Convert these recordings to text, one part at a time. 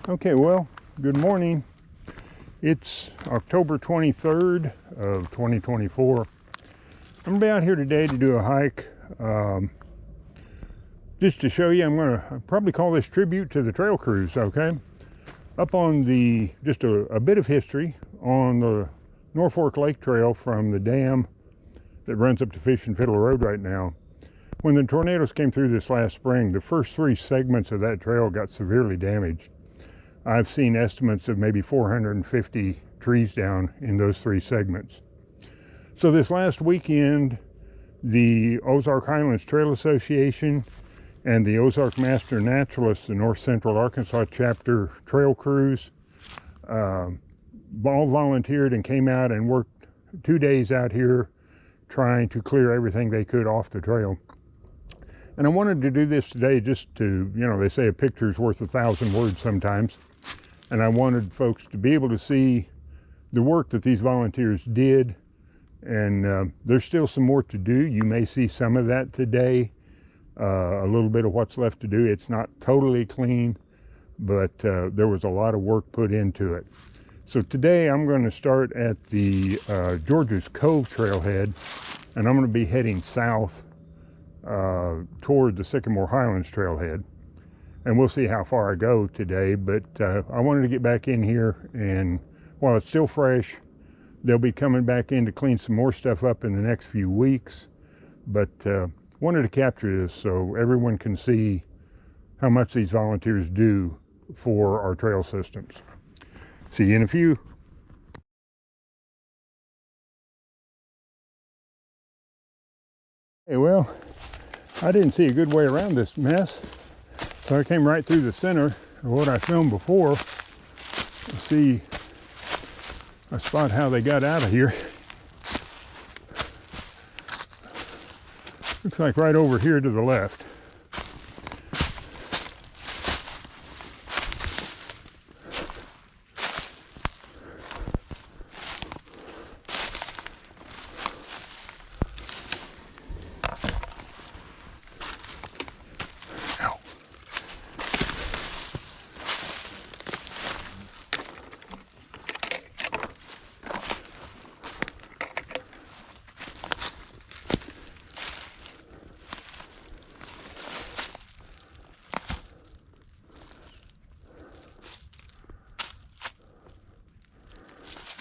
Okay, well, good morning. It's October 23rd of 2024. I'm gonna be out here today to do a hike. Just to show you, I'm gonna probably call this tribute to the trail crews, okay? Up on just a bit of history on the Norfork Lake Trail from the dam that runs up to Fish and Fiddle Road right now. When the tornadoes came through this last spring, the first three segments of that trail got severely damaged. I've seen estimates of maybe 450 trees down in those three segments. So this last weekend, the Ozark Highlands Trail Association and the Ozark Master Naturalists, the North Central Arkansas chapter trail crews, all volunteered and came out and worked 2 days out here trying to clear everything they could off the trail. And I wanted to do this today just to, they say a picture's worth 1,000 words sometimes. And I wanted folks to be able to see the work that these volunteers did. And there's still some more to do. You may see some of that today, a little bit of what's left to do. It's not totally clean, but there was a lot of work put into it. So today I'm going to start at the George's Cove trailhead, and I'm going to be heading south toward the Sycamore Highlands trailhead. And we'll see how far I go today, but I wanted to get back in here, and while it's still fresh, they'll be coming back in to clean some more stuff up in the next few weeks. But wanted to capture this so everyone can see how much these volunteers do for our trail systems. See you in a few. Hey, well, I didn't see a good way around this mess. So I came right through the center of what I filmed before to see a spot how they got out of here. Looks like right over here to the left.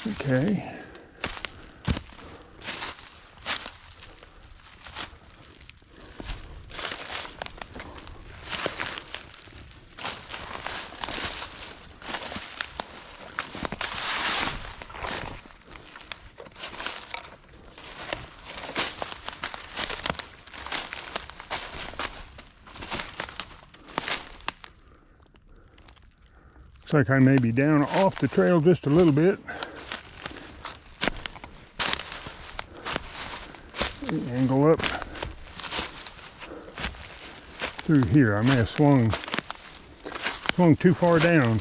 Okay. Looks like I may be down off the trail just a little bit. Angle up through here. I may have swung too far down.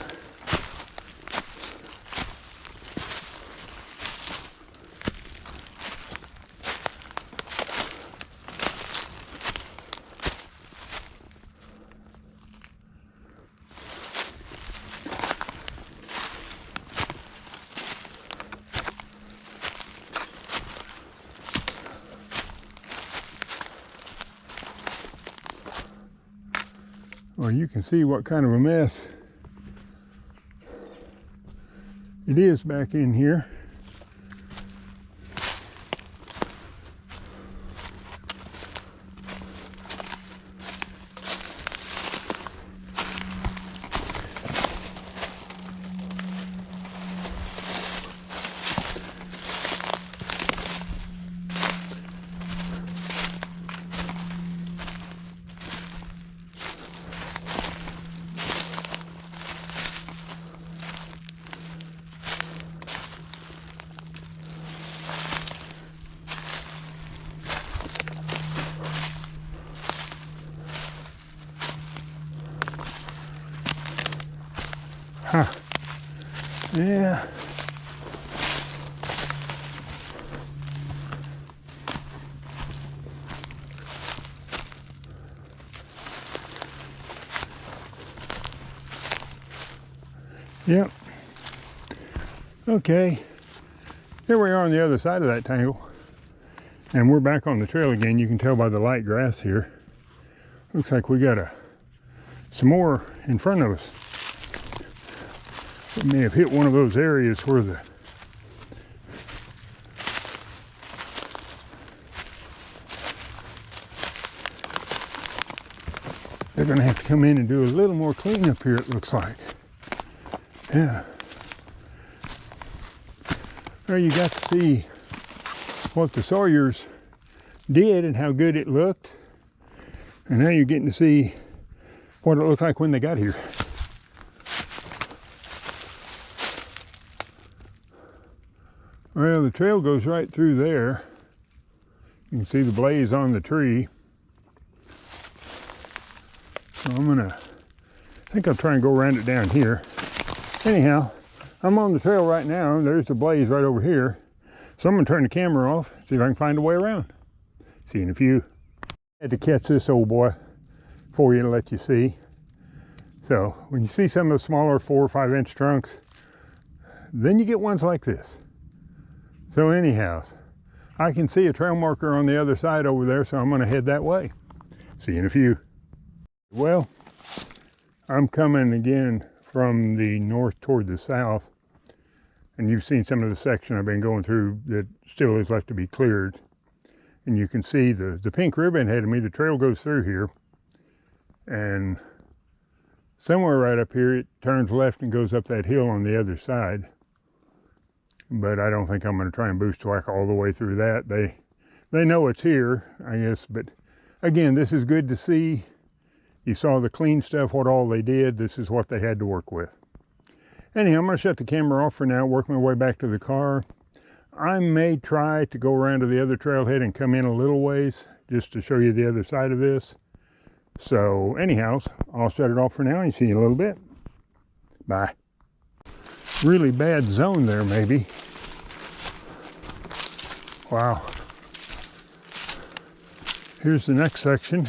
Well, you can see what kind of a mess it is back in here. Huh. Yeah. Yep. Okay. Here we are on the other side of that tangle. And we're back on the trail again. You can tell by the light grass here. Looks like we got some more in front of us. We may have hit one of those areas where they're going to have to come in and do a little more cleanup here, it looks like. Yeah. Well, you got to see what the Sawyers did and how good it looked. And now you're getting to see what it looked like when they got here. Well, the trail goes right through there. You can see the blaze on the tree. So I think I'll try and go around it down here. Anyhow, I'm on the trail right now. There's the blaze right over here. So I'm gonna turn the camera off, see if I can find a way around. See you in a few. Had to catch this old boy for you to let you see. So when you see some of the smaller 4 or 5 inch trunks, then you get ones like this. So anyhow, I can see a trail marker on the other side over there, so I'm gonna head that way. See you in a few. Well, I'm coming again from the north toward the south, and you've seen some of the section I've been going through that still is left to be cleared. And you can see the pink ribbon ahead of me. The trail goes through here, and somewhere right up here it turns left and goes up that hill on the other side. But I don't think I'm going to try and bushwhack all the way through that. They know it's here, I guess. But again, this is good to see. You saw the clean stuff, what all they did. This is what they had to work with. Anyhow, I'm going to shut the camera off for now, work my way back to the car. I may try to go around to the other trailhead and come in a little ways just to show you the other side of this. So anyhow, I'll shut it off for now and see you in a little bit. Bye. Really bad zone there, maybe. Wow. Here's the next section.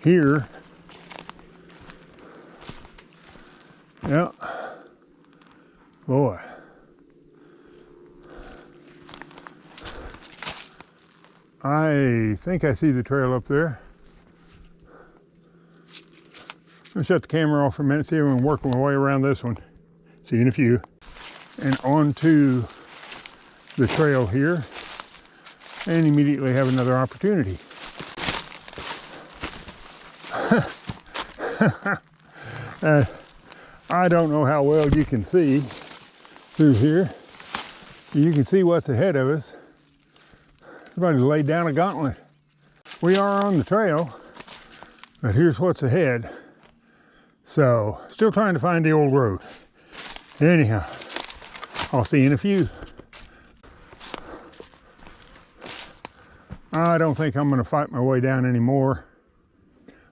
Here. Yeah. Boy. I think I see the trail up there. I'll shut the camera off for a minute, see if I can work my way around this one. See you in a few. And onto the trail here, and immediately have another opportunity. I don't know how well you can see through here. You can see what's ahead of us. Somebody laid down a gauntlet. We are on the trail, but here's what's ahead. So, still trying to find the old road. Anyhow, I'll see you in a few. I don't think I'm going to fight my way down anymore.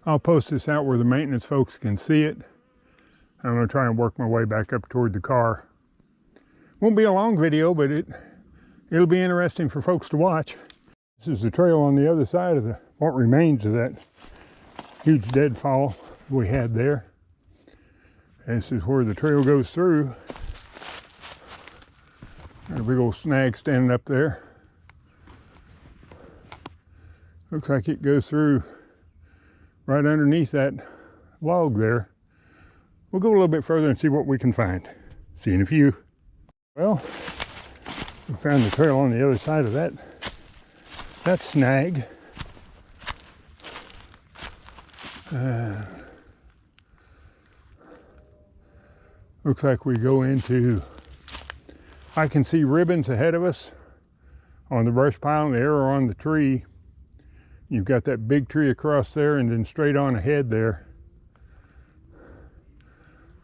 I'll post this out where the maintenance folks can see it. I'm going to try and work my way back up toward the car. Won't be a long video, but it'll be interesting for folks to watch. This is the trail on the other side of what remains of that huge deadfall we had there. This is where the trail goes through. Got a big old snag standing up there. Looks like it goes through right underneath that log there. We'll go a little bit further and see what we can find. See you in a few. Well, we found the trail on the other side of that snag. Looks like we go into, I can see ribbons ahead of us on the brush pile and the arrow on the tree. You've got that big tree across there, and then straight on ahead there.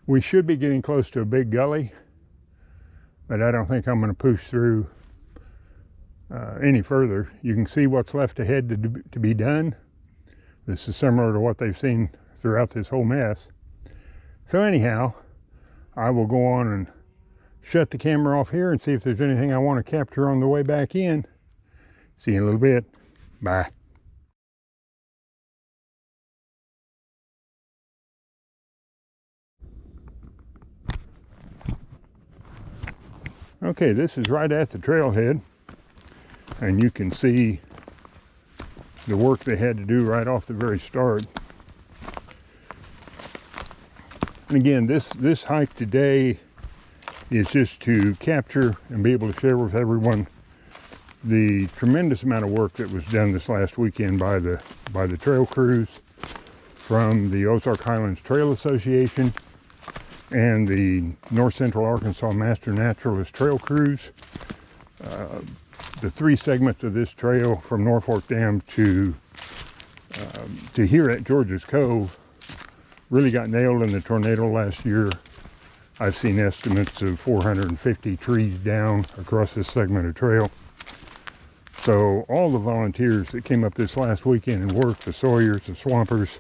We should be getting close to a big gully, but I don't think I'm going to push through any further. You can see what's left ahead to be done. This is similar to what they've seen throughout this whole mess. So anyhow, I will go on and shut the camera off here and see if there's anything I want to capture on the way back in. See you in a little bit. Bye. Okay, this is right at the trailhead, and you can see the work they had to do right off the very start. And again, this hike today is just to capture and be able to share with everyone the tremendous amount of work that was done this last weekend by the trail crews from the Ozark Highlands Trail Association and the North Central Arkansas Master Naturalist Trail crews. The 3 segments of this trail from Norfork Dam to here at George's Cove really got nailed in the tornado last year. I've seen estimates of 450 trees down across this segment of trail. So all the volunteers that came up this last weekend and worked, the sawyers, the swampers,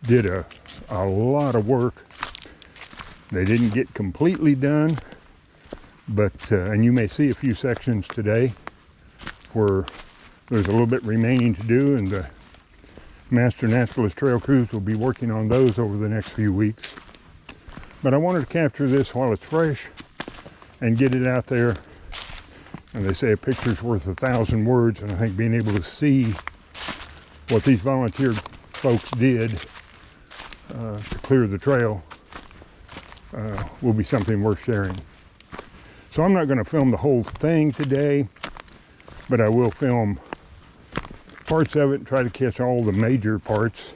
did a lot of work. They didn't get completely done, but and you may see a few sections today where there's a little bit remaining to do, and the Master Naturalist Trail crews will be working on those over the next few weeks. But I wanted to capture this while it's fresh and get it out there. And they say a picture's worth 1,000 words, and I think being able to see what these volunteer folks did to clear the trail will be something worth sharing. So I'm not going to film the whole thing today, but I will film parts of it and try to catch all the major parts.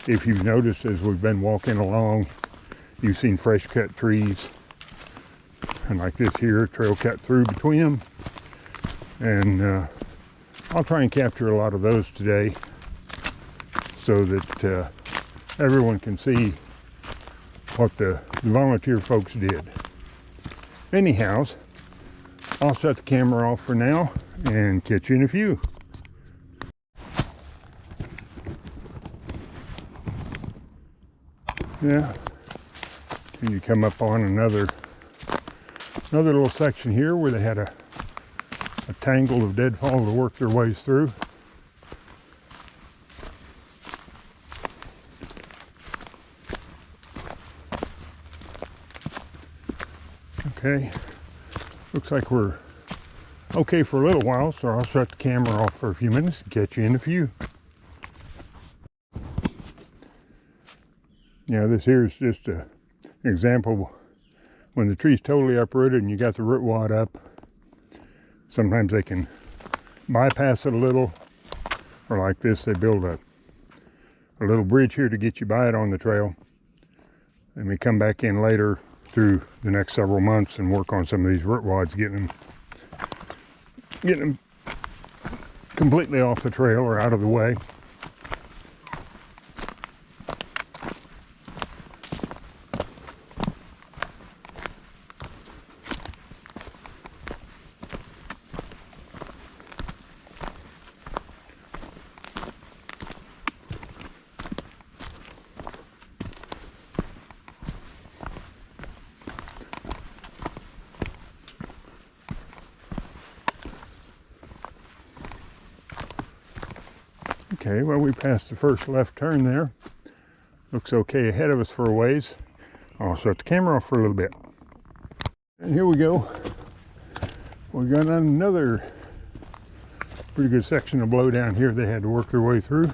If you've noticed as we've been walking along, you've seen fresh cut trees, and like this here, trail cut through between them. And I'll try and capture a lot of those today so that everyone can see what the volunteer folks did. Anyhow, I'll shut the camera off for now and catch you in a few. Yeah, and you come up on another little section here where they had a tangle of deadfall to work their ways through. Okay, looks like we're okay for a little while, so I'll shut the camera off for a few minutes and catch you in a few. Yeah, this here is just an example when the tree's totally uprooted and you got the root wad up. Sometimes they can bypass it a little, or like this, they build a little bridge here to get you by it on the trail. And we come back in later through the next several months and work on some of these root wads, getting them completely off the trail or out of the way. Okay, well, we passed the first left turn there. Looks okay ahead of us for a ways. I'll shut the camera off for a little bit. And here we go. We got another pretty good section of blow down here they had to work their way through.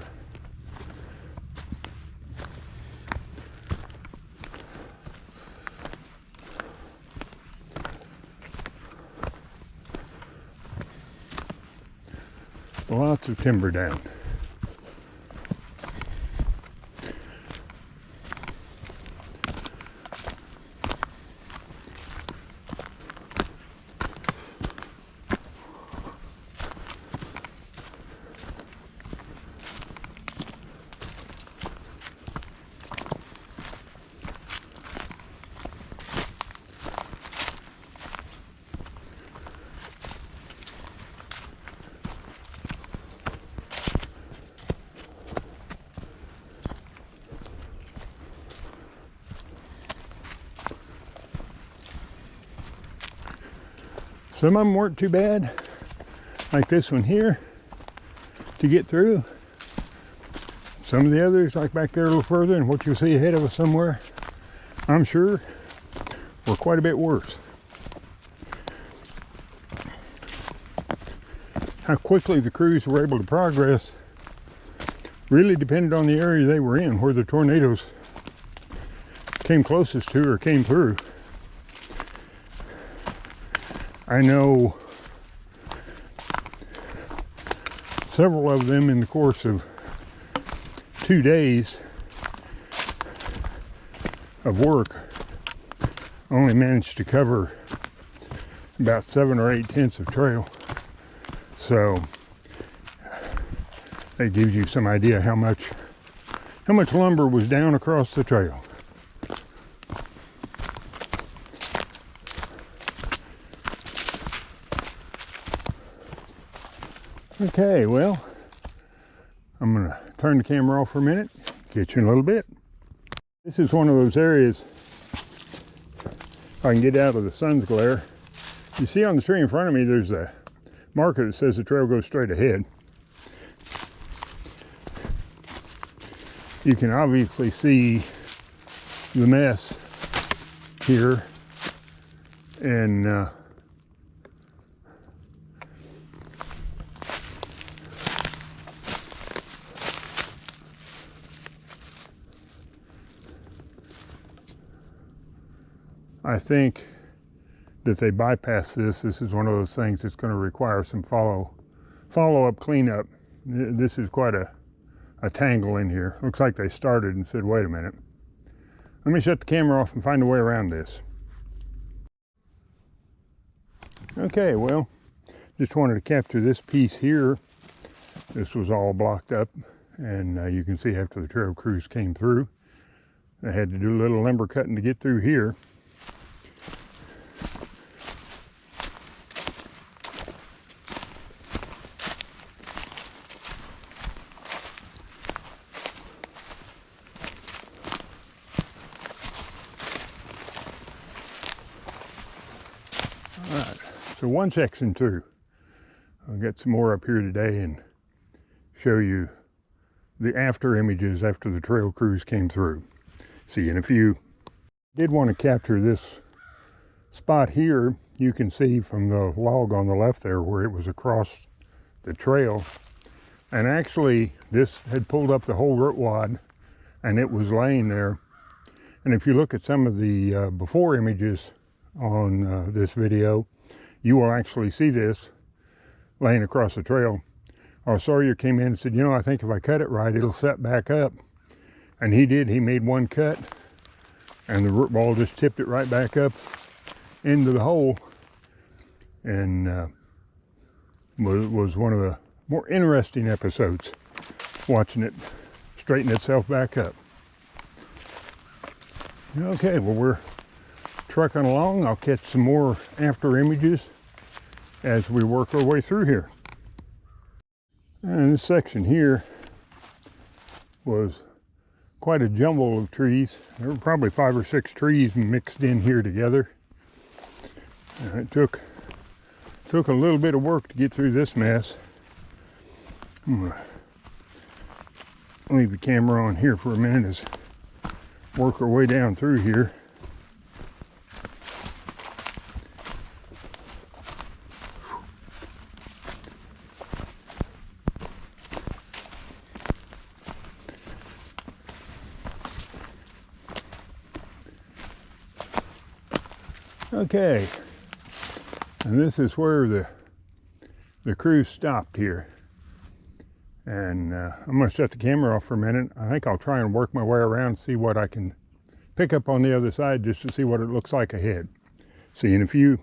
Lots of timber down. Some of them weren't too bad, like this one here, to get through. Some of the others, like back there a little further and what you'll see ahead of us somewhere, I'm sure, were quite a bit worse. how quickly the crews were able to progress really depended on the area they were in, where the tornadoes came closest to or came through. I know several of them in the course of 2 days of work only managed to cover about 7 or 8 tenths of trail. So that gives you some idea how much lumber was down across the trail. Okay, well, I'm gonna turn the camera off for a minute, get you in a little bit. This is one of those areas, if I can get out of the sun's glare. You see on the tree in front of me, there's a marker that says the trail goes straight ahead. You can obviously see the mess here, and I think that they bypass this. This is one of those things that's going to require some follow-up cleanup. This is quite a tangle in here. Looks like they started and said, wait a minute. Let me shut the camera off and find a way around this. Okay, well, just wanted to capture this piece here. This was all blocked up, and you can see after the trail crews came through, they had to do a little lumber cutting to get through here. So one section through. I'll get some more up here today and show you the after images after the trail crews came through. See, and if you did want to capture this spot here, you can see from the log on the left there where it was across the trail. And actually, this had pulled up the whole root wad and it was laying there. And if you look at some of the before images on this video, you will actually see this laying across the trail. Our sawyer came in and said, you know, I think if I cut it right, it'll set back up. And he did. He made one cut, and the root ball just tipped it right back up into the hole. And was one of the more interesting episodes, watching it straighten itself back up. Okay, well, we're trucking along. I'll catch some more after images as we work our way through here. And this section here was quite a jumble of trees. There were probably 5 or 6 trees mixed in here together. And it took a little bit of work to get through this mess. I'm gonna leave the camera on here for a minute as work our way down through here. Okay, and this is where the crew stopped here. And I'm going to shut the camera off for a minute. I think I'll try and work my way around and see what I can pick up on the other side just to see what it looks like ahead. See, and if you